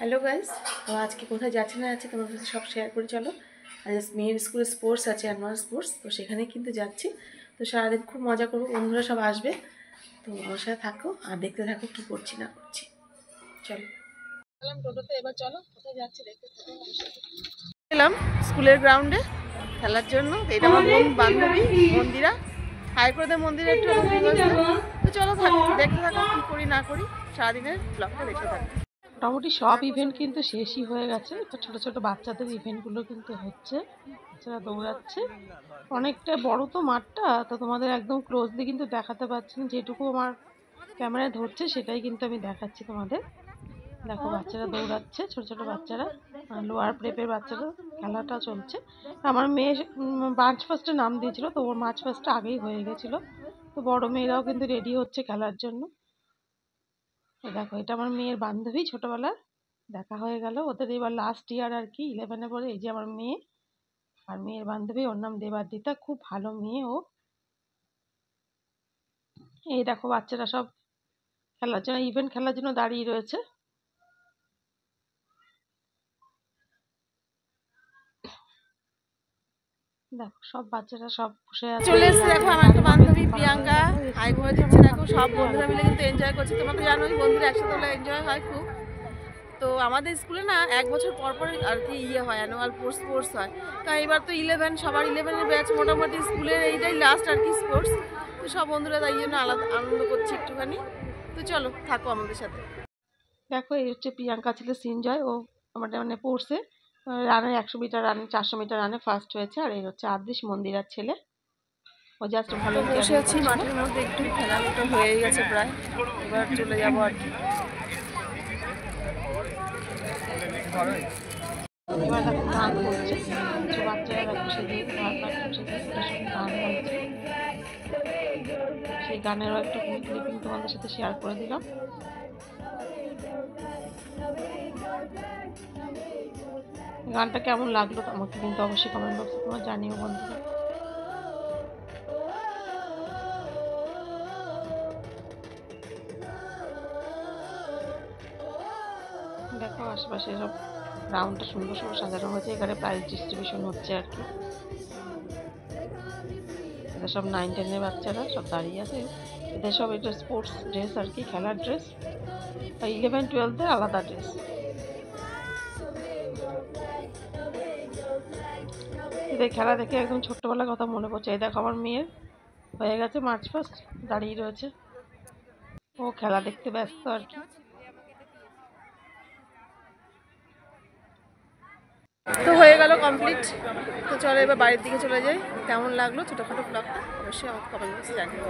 Hello guys, তো আজকে কোথায় যাচ্ছি না যাচ্ছি তোমাদের সাথে সব শেয়ার করে চলো। আজ মেয়ের স্কুলে স্পোর্টস আছে, অ্যানুয়াল স্পোর্টস, তো সেখানে কিন্তু যাচ্ছি। তো সারাদিন খুব মজা করবো, বন্ধুরা সব আসবে, তো ওর সাথে থাকো আর দেখতে থাকো কী করছি না করছি। চলো টোটোতে, এবার চলো কোথায় যাচ্ছি দেখতে থাকো। এলাম স্কুলের গ্রাউন্ডে খেলার জন্য। এটা আমার বান্ধবী মন্দিরা, হাই করে দেয় মন্দিরে একটু। তো চলো দেখতে থাকো কী করি না করি, সারাদিনের ব্লগটা দেখতে থাকো। মোটামুটি সব ইভেন্ট কিন্তু শেষই হয়ে গেছে। তো ছোট ছোট বাচ্চাদের ইভেন্টগুলো কিন্তু হচ্ছে, বাচ্চারা দৌড়াচ্ছে। অনেকটা বড় তো মাঠটা, তো তোমাদের একদম ক্লোজলি কিন্তু দেখাতে পারছি না, যেটুকু আমার ক্যামেরায় ধরছে সেটাই কিন্তু আমি দেখাচ্ছি তোমাদের। দেখো বাচ্চারা দৌড়াচ্ছে, ছোট ছোট বাচ্চারা, লোয়ার প্রেপের বাচ্চারা, খেলাটা চলছে। আমার মেয়ে মার্চ ফার্স্টে নাম দিয়েছিল, তো ওর মার্চ ফার্স্টে আগেই হয়ে গেছিলো। তো বড় মেয়েরাও কিন্তু রেডি হচ্ছে খেলার জন্য। দেখো এটা আমার মেয়ের বান্ধবী, ছোটবেলার দেখা হয়ে গেল। ওদের এবার লাস্ট ইয়ার আর কি, 11-এ পড়ে। এই যে আমার মেয়ে আর মেয়ের বান্ধবী, ওর নাম দেবাদিতা, খুব ভালো মেয়ে ও। এই দেখো বাচ্চারা সব খেলার জন্য, ইভেন্ট খেলার জন্য দাঁড়িয়ে রয়েছে। দেখো সব বাচ্চারা সব বসে আছে, চলে এসেছে। দেখো আমার একটা বান্ধবী প্রিয়াঙ্কা হাই করে দিচ্ছে। দেখো সব বন্ধুরা মিলে কিন্তু এনজয় করছে। তোমরা তো জানোই বন্ধুরা একসাথে হলে এনজয় হয় খুব। তো আমাদের স্কুলে না 1 বছর পর পর আর কি হয়, অ্যানুয়াল স্পোর্টস হয়। তো এবার তো 11, সবার 11-এর ব্যাচ, মোটামুটি স্কুলের এইটাই লাস্ট আর কি স্পোর্টস। তো সব বন্ধুরা তাই জন্য আলাদা আনন্দ করছে একটুখানি। তো চলো থাকো আমাদের সাথে। দেখো এই হচ্ছে প্রিয়াঙ্কা ছিল সিনজয়, ও আমাদের মানে পড়ছে রানে, 100 মিটার রানে, 400 মিটার রানে ফার্স্ট হয়েছে। আর এই হচ্ছে আদৃশ মন্দিরার ছেলে, ও জাস্ট ভালো। বসে আছি মাঠের মধ্যে, একটু খেলাধুলা হয়ে গেছে প্রায়, এবার চলে যাবো আর কি। এবার দেখো গান করছে, কিছু বাচ্চারা দেখো সেদিকে ভারতনাট্যম সেদিকে গান গাইছে। সেই গানেরও একটু ক্লিপিং তোমাদের সাথে শেয়ার করে দিলাম। গানটা কেমন লাগলো আমাকে কিন্তু অবশ্যই কমেন্ট বক্সে তোমরা জানিও বন্ধুরা। দেখো আশেপাশে সব গ্রাউন্ডটা সুন্দর সুন্দর সাজানো হয়েছে, এখানে প্রাইজ ডিস্ট্রিবিউশন হচ্ছে আর কি। এটা সব 9-10-এর বাচ্চারা সব দাঁড়িয়ে আছে। এদের সব এটা স্পোর্টস ড্রেস আর কি, খেলার ড্রেস। 11-12-দের আলাদা ড্রেস। এদের খেলা দেখে একদম ছোট্টবেলার কথা মনে পড়ছে। এই দেখো আমার মেয়ের হয়ে গেছে মার্চ ফার্স্ট, দাঁড়িয়ে রয়েছে, ও খেলা দেখতে ব্যস্ত আর কি। তো হয়ে গেল কমপ্লিট। তো চলো এবার বাড়ির দিকে চলে যাই। কেমন লাগলো ছোটোখাটো ব্লগটা অবশ্যই আমাকে কমেন্ট বক্সে জানিও।